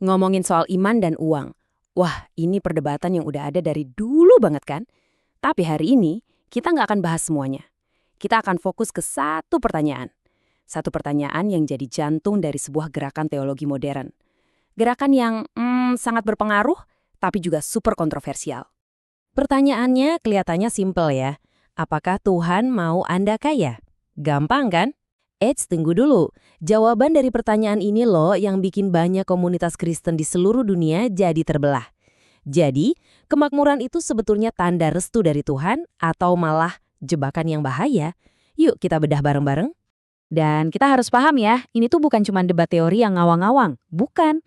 Ngomongin soal iman dan uang. Wah, ini perdebatan yang udah ada dari dulu banget kan? Tapi hari ini, kita nggak akan bahas semuanya. Kita akan fokus ke satu pertanyaan. Satu pertanyaan yang jadi jantung dari sebuah gerakan teologi modern. Gerakan yang sangat berpengaruh, tapi juga super kontroversial. Pertanyaannya kelihatannya simpel ya. Apakah Tuhan mau Anda kaya? Gampang kan? Eits, tunggu dulu. Jawaban dari pertanyaan ini loh yang bikin banyak komunitas Kristen di seluruh dunia jadi terbelah. Jadi, kemakmuran itu sebetulnya tanda restu dari Tuhan atau malah jebakan yang bahaya? Yuk kita bedah bareng-bareng. Dan kita harus paham ya, ini tuh bukan cuma debat teori yang ngawang-ngawang. Bukan.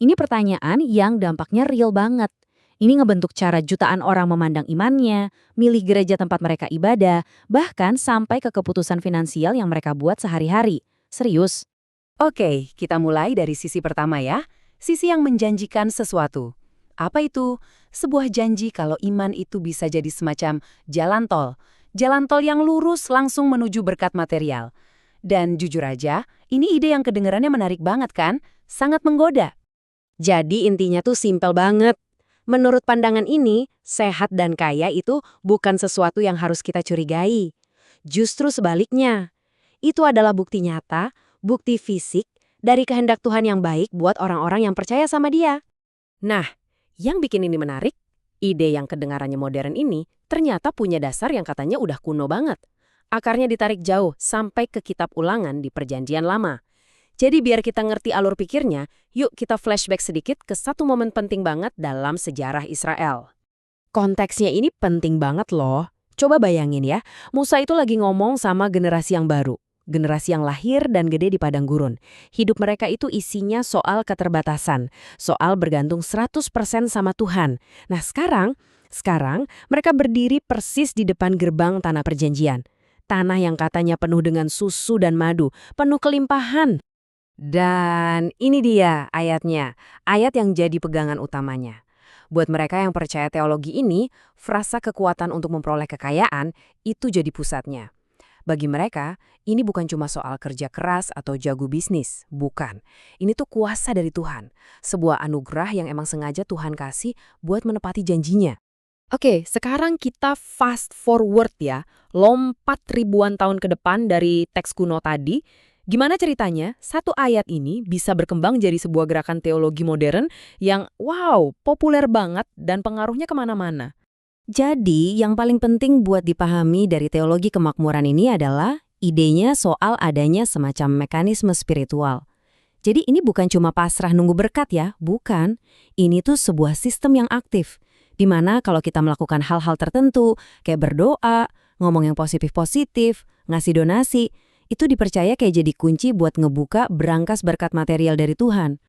Ini pertanyaan yang dampaknya real banget. Ini ngebentuk cara jutaan orang memandang imannya, milih gereja tempat mereka ibadah, bahkan sampai ke keputusan finansial yang mereka buat sehari-hari. Serius. Oke, kita mulai dari sisi pertama ya. Sisi yang menjanjikan sesuatu. Apa itu? Sebuah janji kalau iman itu bisa jadi semacam jalan tol. Jalan tol yang lurus langsung menuju berkat material. Dan jujur aja, ini ide yang kedengarannya menarik banget kan? Sangat menggoda. Jadi intinya tuh simpel banget. Menurut pandangan ini, sehat dan kaya itu bukan sesuatu yang harus kita curigai. Justru sebaliknya. Itu adalah bukti nyata, bukti fisik, dari kehendak Tuhan yang baik buat orang-orang yang percaya sama Dia. Nah, yang bikin ini menarik, ide yang kedengarannya modern ini ternyata punya dasar yang katanya udah kuno banget. Akarnya ditarik jauh sampai ke kitab Ulangan di Perjanjian Lama. Jadi biar kita ngerti alur pikirnya, yuk kita flashback sedikit ke satu momen penting banget dalam sejarah Israel. Konteksnya ini penting banget loh. Coba bayangin ya, Musa itu lagi ngomong sama generasi yang baru. Generasi yang lahir dan gede di padang gurun. Hidup mereka itu isinya soal keterbatasan, soal bergantung 100% sama Tuhan. Nah sekarang mereka berdiri persis di depan gerbang tanah perjanjian. Tanah yang katanya penuh dengan susu dan madu, penuh kelimpahan. Dan ini dia ayatnya, ayat yang jadi pegangan utamanya. Buat mereka yang percaya teologi ini, frasa kekuatan untuk memperoleh kekayaan itu jadi pusatnya. Bagi mereka, ini bukan cuma soal kerja keras atau jago bisnis, bukan. Ini tuh kuasa dari Tuhan, sebuah anugerah yang emang sengaja Tuhan kasih buat menepati janjinya. Oke, sekarang kita fast forward ya, lompat ribuan tahun ke depan dari teks kuno tadi. Gimana ceritanya satu ayat ini bisa berkembang jadi sebuah gerakan teologi modern yang wow, populer banget dan pengaruhnya kemana-mana. Jadi, yang paling penting buat dipahami dari teologi kemakmuran ini adalah idenya soal adanya semacam mekanisme spiritual. Jadi ini bukan cuma pasrah nunggu berkat ya, bukan. Ini tuh sebuah sistem yang aktif, di mana kalau kita melakukan hal-hal tertentu, kayak berdoa, ngomong yang positif-positif, ngasih donasi, itu dipercaya kayak jadi kunci buat ngebuka berangkas berkat material dari Tuhan.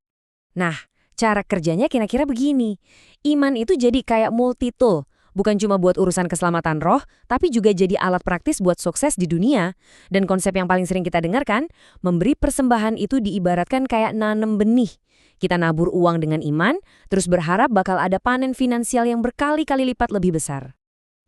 Nah, cara kerjanya kira-kira begini. Iman itu jadi kayak multi-tool. Bukan cuma buat urusan keselamatan roh, tapi juga jadi alat praktis buat sukses di dunia. Dan konsep yang paling sering kita dengar kan, memberi persembahan itu diibaratkan kayak nanem benih. Kita nabur uang dengan iman, terus berharap bakal ada panen finansial yang berkali-kali lipat lebih besar.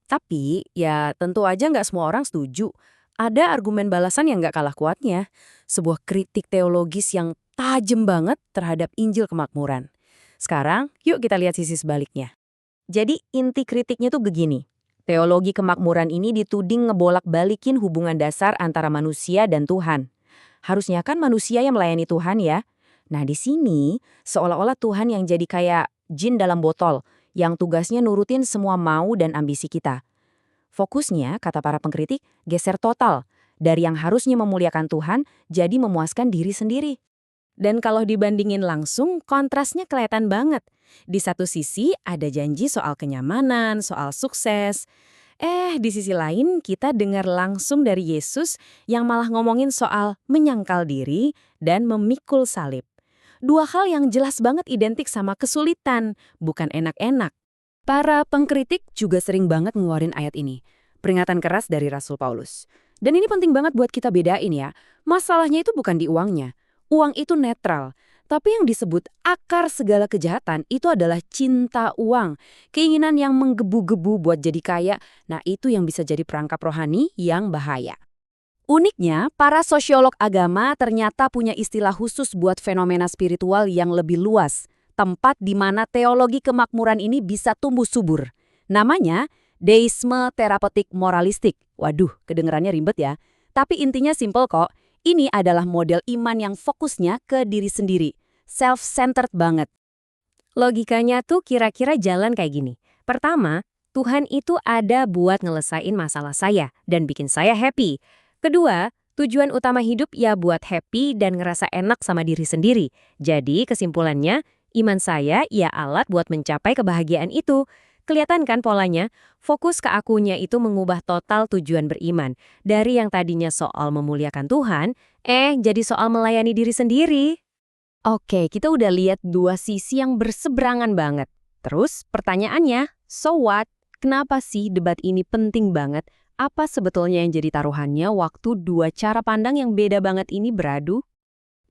Tapi, ya tentu aja nggak semua orang setuju. Ada argumen balasan yang nggak kalah kuatnya. Sebuah kritik teologis yang tajam banget terhadap Injil kemakmuran. Sekarang, yuk kita lihat sisi sebaliknya. Jadi inti kritiknya tuh begini. Teologi kemakmuran ini dituding ngebolak-balikin hubungan dasar antara manusia dan Tuhan. Harusnya kan manusia yang melayani Tuhan ya. Nah di sini, seolah-olah Tuhan yang jadi kayak jin dalam botol, yang tugasnya nurutin semua mau dan ambisi kita. Fokusnya, kata para pengkritik, geser total. Dari yang harusnya memuliakan Tuhan, jadi memuaskan diri sendiri. Dan kalau dibandingin langsung, kontrasnya kelihatan banget. Di satu sisi ada janji soal kenyamanan, soal sukses. Di sisi lain kita dengar langsung dari Yesus yang malah ngomongin soal menyangkal diri dan memikul salib. Dua hal yang jelas banget identik sama kesulitan, bukan enak-enak. Para pengkritik juga sering banget ngeluarin ayat ini. Peringatan keras dari Rasul Paulus. Dan ini penting banget buat kita bedain ya. Masalahnya itu bukan di uangnya. Uang itu netral. Tapi yang disebut akar segala kejahatan itu adalah cinta uang. Keinginan yang menggebu-gebu buat jadi kaya. Nah itu yang bisa jadi perangkap rohani yang bahaya. Uniknya, para sosiolog agama ternyata punya istilah khusus buat fenomena spiritual yang lebih luas. tempat di mana teologi kemakmuran ini bisa tumbuh subur. Namanya deisme terapeutik moralistik. Waduh, kedengerannya ribet ya. Tapi intinya simpel kok. Ini adalah model iman yang fokusnya ke diri sendiri. Self-centered banget. Logikanya tuh kira-kira jalan kayak gini. Pertama, Tuhan itu ada buat ngelesain masalah saya dan bikin saya happy. Kedua, tujuan utama hidup ya buat happy dan ngerasa enak sama diri sendiri. Jadi kesimpulannya, iman saya ya alat buat mencapai kebahagiaan itu. Kelihatan kan polanya? Fokus ke akunya itu mengubah total tujuan beriman. Dari yang tadinya soal memuliakan Tuhan, jadi soal melayani diri sendiri. Oke, kita udah lihat dua sisi yang berseberangan banget. Terus pertanyaannya, so what? Kenapa sih debat ini penting banget? Apa sebetulnya yang jadi taruhannya waktu dua cara pandang yang beda banget ini beradu?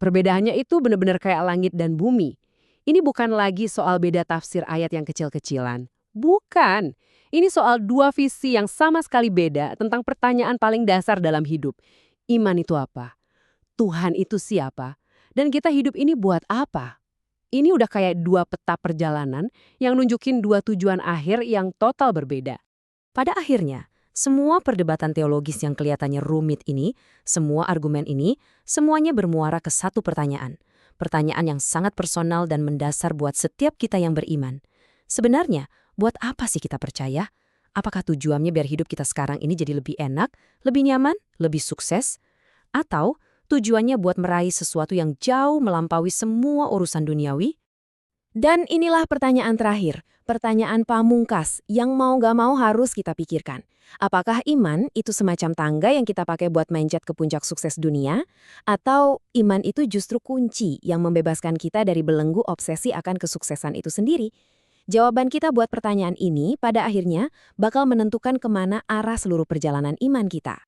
Perbedaannya itu benar-benar kayak langit dan bumi. Ini bukan lagi soal beda tafsir ayat yang kecil-kecilan. Bukan. Ini soal dua visi yang sama sekali beda tentang pertanyaan paling dasar dalam hidup. Iman itu apa? Tuhan itu siapa? Dan kita hidup ini buat apa? Ini udah kayak dua peta perjalanan yang nunjukin dua tujuan akhir yang total berbeda. Pada akhirnya, semua perdebatan teologis yang kelihatannya rumit ini, semua argumen ini, semuanya bermuara ke satu pertanyaan. Pertanyaan yang sangat personal dan mendasar buat setiap kita yang beriman. Sebenarnya, buat apa sih kita percaya? Apakah tujuannya biar hidup kita sekarang ini jadi lebih enak, lebih nyaman, lebih sukses? Atau tujuannya buat meraih sesuatu yang jauh melampaui semua urusan duniawi? Dan inilah pertanyaan terakhir, pertanyaan pamungkas yang mau gak mau harus kita pikirkan. Apakah iman itu semacam tangga yang kita pakai buat manjat ke puncak sukses dunia? Atau iman itu justru kunci yang membebaskan kita dari belenggu obsesi akan kesuksesan itu sendiri? Jawaban kita buat pertanyaan ini pada akhirnya bakal menentukan kemana arah seluruh perjalanan iman kita.